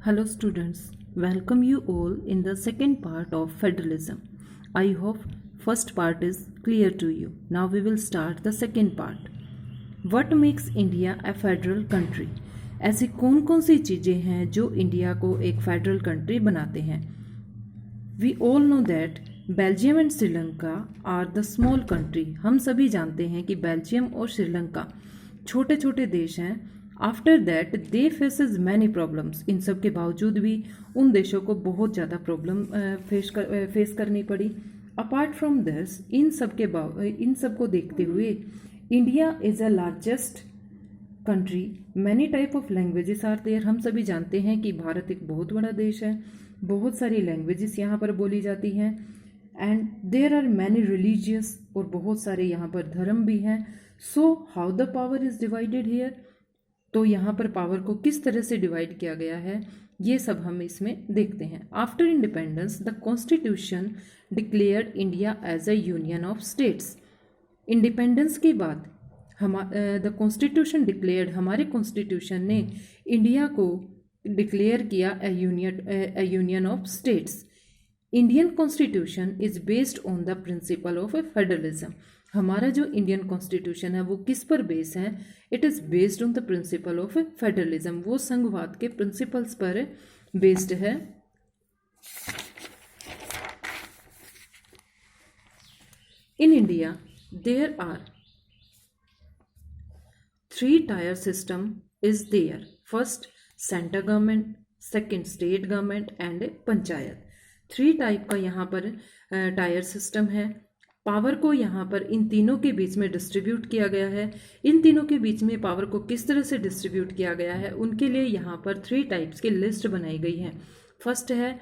Hello students, welcome you all in the second part of federalism. I hope first part is clear to you. Now we will start the second part. What makes India a federal country? ऐसी कौन कौन सी चीज़ें हैं जो India को एक federal country बनाते हैं? We all know that Belgium and Sri Lanka are the small country. हम सभी जानते हैं कि बेल्जियम और श्रीलंका छोटे छोटे देश हैं. After that they faces many problems. इन सब के बावजूद भी उन देशों को बहुत ज़्यादा प्रॉब्लम फेस करनी पड़ी. अपार्ट फ्रॉम दिस, इन सब को देखते हुए India is a largest country. Many type of languages are there. हम सभी जानते हैं कि भारत एक बहुत बड़ा देश है. बहुत सारी लैंग्वेजेस यहाँ पर बोली जाती हैं. And there are many religious, और बहुत सारे यहाँ पर धर्म भी हैं. So how the power is divided here. तो यहाँ पर पावर को किस तरह से डिवाइड किया गया है, ये सब हम इसमें देखते हैं. After independence the constitution declared India as a union of states. Independence के बाद द कॉन्स्टिट्यूशन डिक्लेयर्ड, हमारे कॉन्स्टिट्यूशन ने इंडिया को डिक्लेयर किया a union of states. Indian constitution is based on the principle of federalism. हमारा जो Indian constitution है वो किस पर बेस है? It is based on the principle of federalism. वो संघवाद के प्रिंसिपल्स पर बेस्ड है. In India there are 3-tier system is there. First centre government, second state government and panchayat. 3 type का यहाँ पर टायर सिस्टम है. पावर को यहाँ पर इन तीनों के बीच में डिस्ट्रीब्यूट किया गया है. इन तीनों के बीच में पावर को किस तरह से डिस्ट्रीब्यूट किया गया है, उनके लिए यहाँ पर 3 टाइप्स की लिस्ट बनाई गई है. फर्स्ट है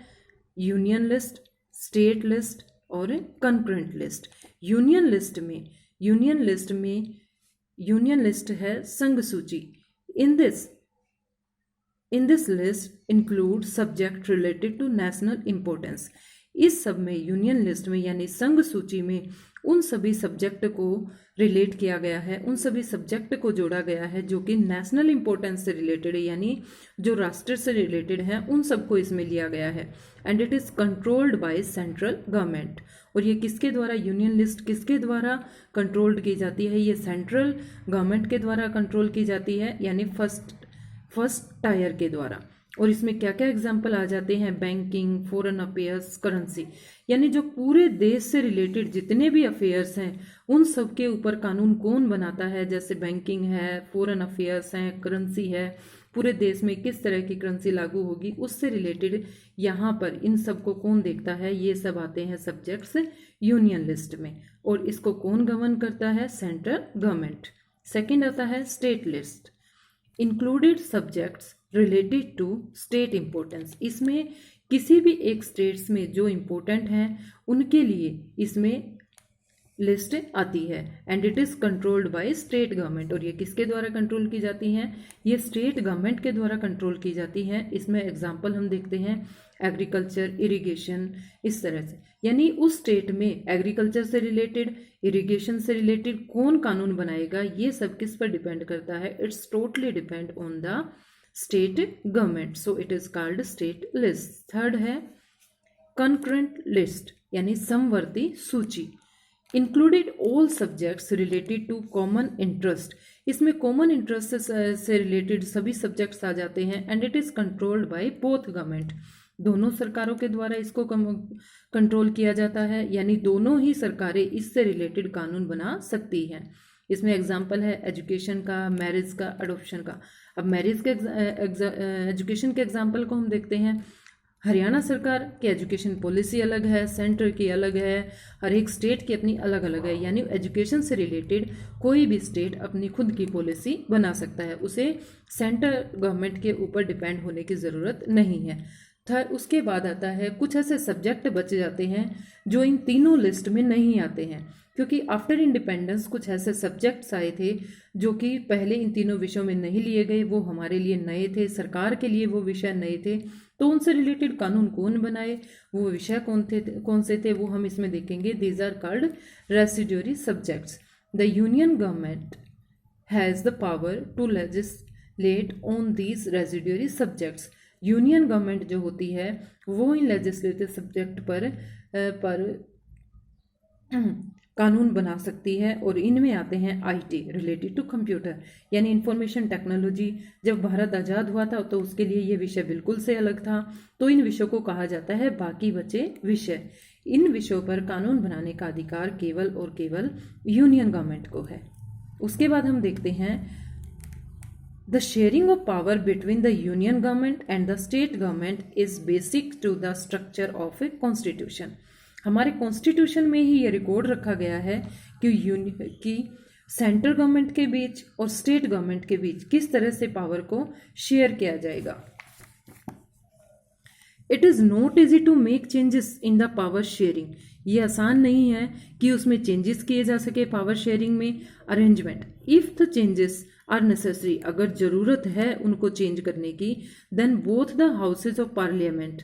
यूनियन लिस्ट, स्टेट लिस्ट और कंकरेंट लिस्ट. यूनियन लिस्ट है संघ सूची. In this list include subject related to national importance. इस सब में यूनियन लिस्ट में यानी संघ सूची में उन सभी सब्जेक्ट को रिलेट किया गया है, उन सभी सब्जेक्ट को जोड़ा गया है जो कि नेशनल इंपॉर्टेंस से रिलेटेड है, यानी जो राष्ट्र से रिलेटेड है, उन सबको इसमें लिया गया है. And it is controlled by central government. और ये किसके द्वारा, यूनियन लिस्ट किसके द्वारा कंट्रोल्ड की जाती है? ये सेंट्रल गवर्नमेंट के द्वारा कंट्रोल की जाती है, यानी फर्स्ट टायर के द्वारा. और इसमें क्या क्या एग्जाम्पल आ जाते हैं? Banking, foreign affairs, currency. यानी जो पूरे देश से रिलेटेड जितने भी अफेयर्स हैं उन सब के ऊपर कानून कौन बनाता है? जैसे बैंकिंग है, फॉरेन अफेयर्स हैं, करेंसी है, पूरे देश में किस तरह की करेंसी लागू होगी, उससे रिलेटेड यहाँ पर इन सब को कौन देखता है? ये सब आते हैं सब्जेक्ट्स यूनियन लिस्ट में. और इसको कौन गवर्न करता है? Central government. सेकेंड आता है state list. Included subjects related to state importance. इसमें किसी भी एक स्टेट्स में जो इम्पोर्टेंट हैं उनके लिए इसमें लिस्ट आती है. And it is controlled by state government. और ये किसके द्वारा कंट्रोल की जाती हैं? ये स्टेट गवर्नमेंट के द्वारा कंट्रोल की जाती हैं. इसमें एग्जांपल हम देखते हैं एग्रीकल्चर, इरिगेशन, इस तरह से. यानी उस स्टेट में एग्रीकल्चर से रिलेटेड, इरिगेशन से रिलेटेड कौन कानून बनाएगा, ये सब किस पर डिपेंड करता है? It's totally depend on the state government. So it is called state list. Third है कंकरेंट लिस्ट, यानी समवर्ती सूची. Included all subjects related to common interest. इसमें कॉमन इंटरेस्ट से रिलेटेड सभी सब्जेक्ट्स आ जाते हैं. And it is controlled by both government. दोनों सरकारों के द्वारा इसको कंट्रोल किया जाता है, यानी दोनों ही सरकारें इससे रिलेटेड कानून बना सकती हैं. इसमें एग्जाम्पल है एजुकेशन का, मैरिज का, अडॉप्शन का. अब मैरिज के एजुकेशन के एग्जाम्पल को हम देखते हैं. हरियाणा सरकार की एजुकेशन पॉलिसी अलग है, सेंटर की अलग है, हर एक स्टेट की अपनी अलग अलग है. यानी एजुकेशन से रिलेटेड कोई भी स्टेट अपनी खुद की पॉलिसी बना सकता है, उसे सेंटर गवर्नमेंट के ऊपर डिपेंड होने की ज़रूरत नहीं है. उसके बाद आता है कुछ ऐसे सब्जेक्ट बच जाते हैं जो इन तीनों लिस्ट में नहीं आते हैं, क्योंकि आफ्टर इंडिपेंडेंस कुछ ऐसे सब्जेक्ट्स आए थे जो कि पहले इन तीनों विषयों में नहीं लिए गए. वो हमारे लिए नए थे, सरकार के लिए वो विषय नए थे. तो उनसे रिलेटेड कानून कौन बनाए, वो विषय कौन से थे, वो हम इसमें देखेंगे. These are called residuary subjects. The union government has the power to legislate on these residuary subjects. Union government जो होती है वो इन लेजिस्लेटिव सब्जेक्ट पर कानून बना सकती है। और इनमें आते हैं आईटी रिलेटेड टू कंप्यूटर, यानी इंफॉर्मेशन टेक्नोलॉजी। जब भारत आज़ाद हुआ था तो उसके लिए ये विषय बिल्कुल से अलग था, तो इन विषयों को कहा जाता है बाकी बचे विषय। इन विषयों पर कानून बनाने का अधिकार केवल और केवल यूनियन गवर्नमेंट को है। उसके बाद हम देखते हैं the sharing of power between the union government and the state government is basic to the structure of a constitution. हमारे कॉन्स्टिट्यूशन में ही ये रिकॉर्ड रखा गया है कि सेंट्रल गवर्नमेंट के बीच और स्टेट गवर्नमेंट के बीच किस तरह से पावर को शेयर किया जाएगा। It is not easy to make changes in the power sharing. ये आसान नहीं है कि उसमें चेंजेस किए जा सके पावर शेयरिंग में arrangement. If the changes are necessary, अगर ज़रूरत है उनको चेंज करने की, then both the houses of parliament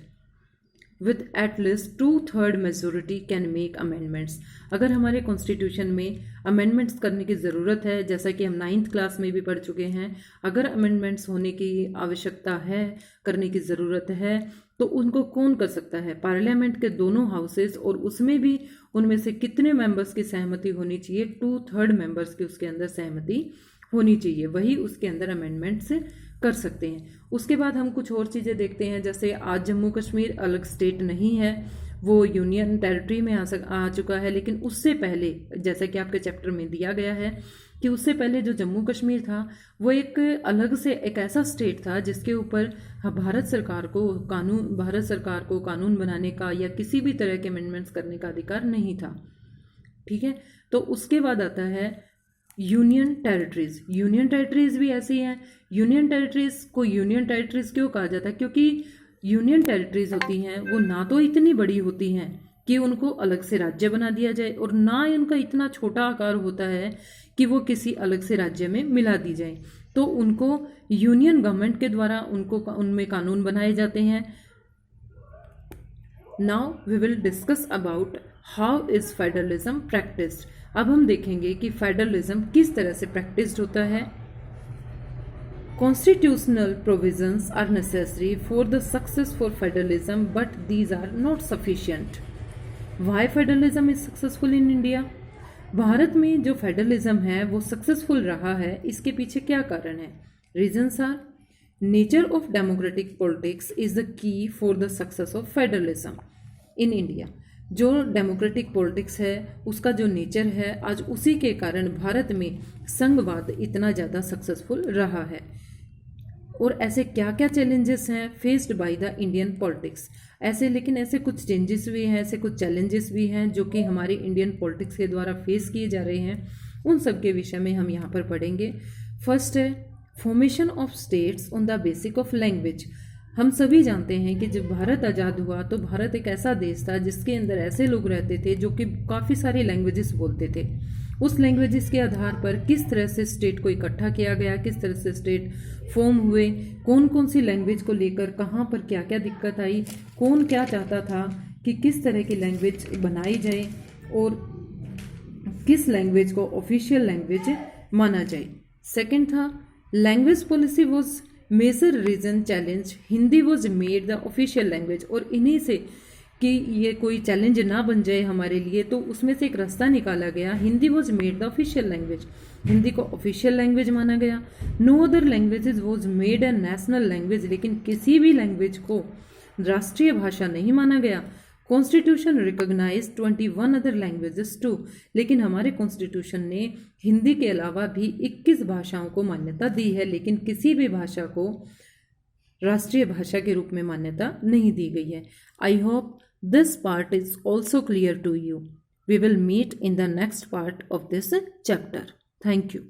with at least 2/3 majority can make amendments. अगर हमारे कॉन्स्टिट्यूशन में अमेंडमेंट्स करने की ज़रूरत है, जैसा कि हम 9th क्लास में भी पढ़ चुके हैं, अगर अमेंडमेंट्स होने की आवश्यकता है, करने की ज़रूरत है, तो उनको कौन कर सकता है? पार्लियामेंट के दोनों हाउसेस, और उसमें भी उनमें से कितने मेंबर्स की सहमति होनी चाहिए? 2/3 मेंबर्स की उसके अंदर सहमति होनी चाहिए, वही उसके अंदर अमेंडमेंट्स कर सकते हैं। उसके बाद हम कुछ और चीज़ें देखते हैं, जैसे आज जम्मू कश्मीर अलग स्टेट नहीं है, वो यूनियन टेरिटरी में आ चुका है, लेकिन उससे पहले जैसा कि आपके चैप्टर में दिया गया है कि उससे पहले जो जम्मू कश्मीर था वो एक अलग से एक ऐसा स्टेट था जिसके ऊपर भारत सरकार को कानून बनाने का या किसी भी तरह के अमेंडमेंट्स करने का अधिकार नहीं था। ठीक है, तो उसके बाद आता है यूनियन टेरिटरीज। यूनियन टेरिटरीज भी ऐसी हैं। यूनियन टेरिटरीज को यूनियन टेरिटरीज क्यों कहा जाता है? क्योंकि यूनियन टेरिटरीज होती हैं वो ना तो इतनी बड़ी होती हैं कि उनको अलग से राज्य बना दिया जाए, और ना उनका इतना छोटा आकार होता है कि वो किसी अलग से राज्य में मिला दी जाए। तो उनको यूनियन गवर्नमेंट के द्वारा उनमें कानून बनाए जाते हैं। Now we will discuss about how is federalism practised. अब हम देखेंगे कि फेडरलिज्म किस तरह से प्रैक्टिस्ड होता है। Constitutional provisions are necessary for the success for federalism, but these are not sufficient. Why federalism is successful in India? Bharat में जो फेडरलिज्म है वो सक्सेसफुल रहा है, इसके पीछे क्या कारण है? Reasons are nature of democratic politics is the key for the success of federalism in India. जो डेमोक्रेटिक पॉलिटिक्स है उसका जो नेचर है, आज उसी के कारण भारत में संघवाद इतना ज़्यादा सक्सेसफुल रहा है। और ऐसे क्या क्या चैलेंजेस हैं faced by the Indian politics? ऐसे कुछ चेंजेस भी हैं, ऐसे कुछ चैलेंजेस भी हैं जो कि हमारी इंडियन पॉलिटिक्स के द्वारा फेस किए जा रहे हैं। उन सब के विषय में हम यहाँ पर पढ़ेंगे। फर्स्ट है formation of states on the basic of language. हम सभी जानते हैं कि जब भारत आज़ाद हुआ तो भारत एक ऐसा देश था जिसके अंदर ऐसे लोग रहते थे जो कि काफ़ी सारी लैंग्वेजेस बोलते थे। उस लैंग्वेजेस के आधार पर किस तरह से स्टेट को इकट्ठा किया गया, किस तरह से स्टेट फॉर्म हुए, कौन कौन सी लैंग्वेज को लेकर कहाँ पर क्या क्या दिक्कत आई, कौन क्या चाहता था कि किस तरह की लैंग्वेज बनाई जाए और किस लैंग्वेज को ऑफिशियल लैंग्वेज माना जाए। सेकंड था language policy was major reason challenge, Hindi was made the official language. और इन्हीं से कि ये कोई चैलेंज ना बन जाए हमारे लिए, तो उसमें से एक रास्ता निकाला गया, Hindi was made the official language, Hindi को ऑफिशियल लैंग्वेज माना गया। No other languages was made a national language, लेकिन किसी भी लैंग्वेज को राष्ट्रीय भाषा नहीं माना गया। Constitution recognise 21 other languages too, लेकिन हमारे कॉन्स्टिट्यूशन ने हिंदी के अलावा भी 21 भाषाओं को मान्यता दी है, लेकिन किसी भी भाषा को राष्ट्रीय भाषा के रूप में मान्यता नहीं दी गई है। I hope this part is also clear to you. We will meet in the next part of this chapter. Thank you.